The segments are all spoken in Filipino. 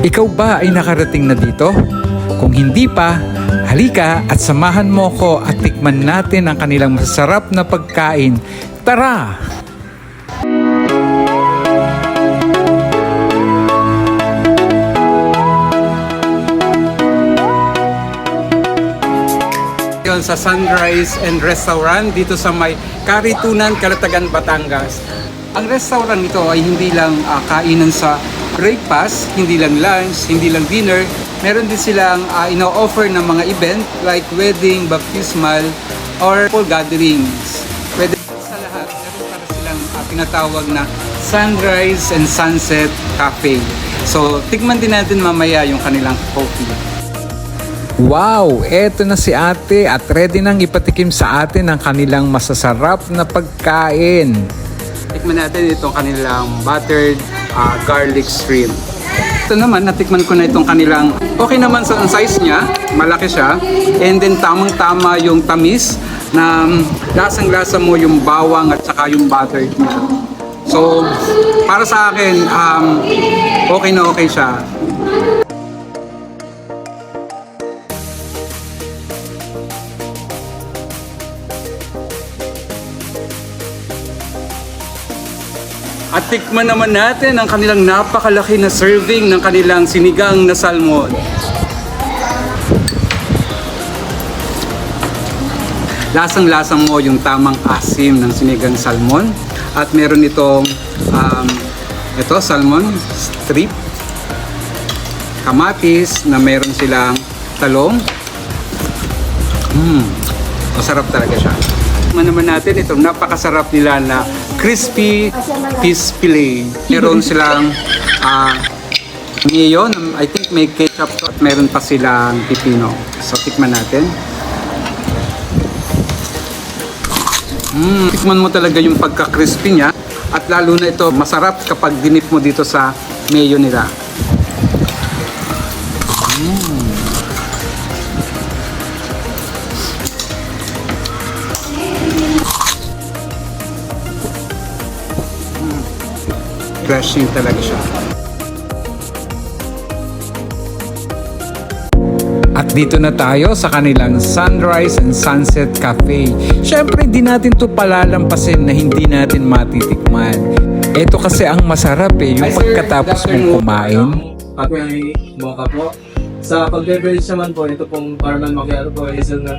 Ikaw ba ay nakarating na dito? Kung hindi pa, halika at samahan mo ko at tikman natin ang kanilang masarap na pagkain. Tara! Sa Sunrise and Restaurant dito sa may Karitunan, Calatagan, Batangas. Ang restaurant nito ay hindi lang kainan sa breakfast, hindi lang lunch, hindi lang dinner. Meron din silang ino-offer ng mga event like wedding, baptismal, or full gatherings. Pwede sa lahat. Meron para silang tinatawag na Sunrise and Sunset Cafe. So, tikman din natin mamaya yung kanilang coffee. Wow! Eto na si ate at ready nang ipatikim sa atin ang kanilang masasarap na pagkain. Tikman natin itong kanilang buttered garlic shrimp. Ito naman, natikman ko na itong kanilang, okay naman sa size niya, malaki siya. And then tamang-tama yung tamis na lasang-lasa mo yung bawang at saka yung buttered niya. So, para sa akin, okay na okay siya. At tikman naman natin ang kanilang napakalaki na serving ng kanilang sinigang na salmon. Lasang-lasang mo yung tamang asim ng sinigang salmon. At meron itong salmon strip, kamatis na meron silang talong. Masarap talaga siya. Tikman naman natin itong napakasarap nila na crispy fish fillet. Meron silang mayo, I think may ketchup at meron pa silang pipino. So tikman natin. Tikman mo talaga yung pagka-crispy niya at lalo na ito masarap kapag dinip mo dito sa mayo nila. Refreshing talaga siya. At dito na tayo sa kanilang Sunrise and Sunset Cafe. Syempre hindi natin to palalampasin na hindi natin matitikman. Ito kasi ang masarap yung pagkatapos mong kumain. Ako ay mocha po. Sa pag-beverage naman po, ito pong Caramel Macchiato po is na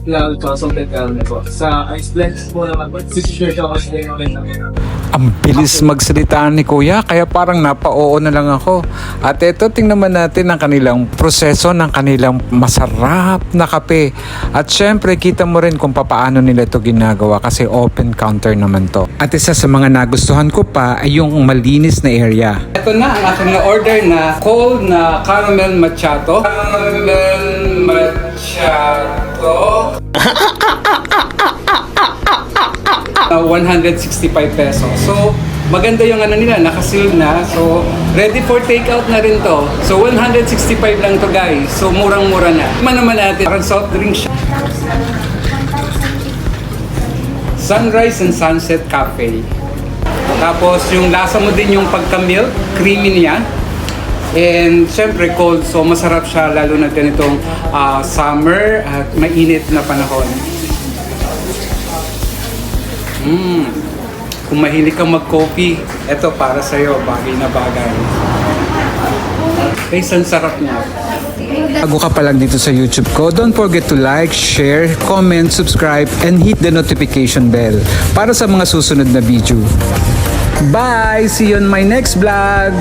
cloud salted caramel po. Sa ice blend po naman po, sisishare siya kasi din namin na. Ang bilis magsalita ni Kuya, kaya parang napa-oo na lang ako. At ito, tingnan naman natin ang kanilang proseso ng kanilang masarap na kape. At syempre, kita mo rin kung paano nila ito ginagawa kasi open counter naman to. At isa sa mga nagustuhan ko pa ay yung malinis na area. Ito na ang aking na-order na cold na caramel macchiato. Caramel macchiato. 165 pesos. So, maganda yung nila, nakaseal na. So, ready for takeout na rin to. So, 165 lang to guys. So, murang-mura na. Naman natin, parang soft drink siya. Sunrise and Sunset Cafe. Tapos, yung lasa mo din yung pagka-milk, creamy niya. And, syempre, cold. So, masarap siya, lalo na ganitong summer at mainit na panahon. Kung mahilig kang mag-coffee, ito para sa'yo, bagay na bagay. Guys, ang sarap niya. Bago ka pa lang dito sa YouTube ko, don't forget to like, share, comment, subscribe, and hit the notification bell para sa mga susunod na video. Bye! See you on my next vlog!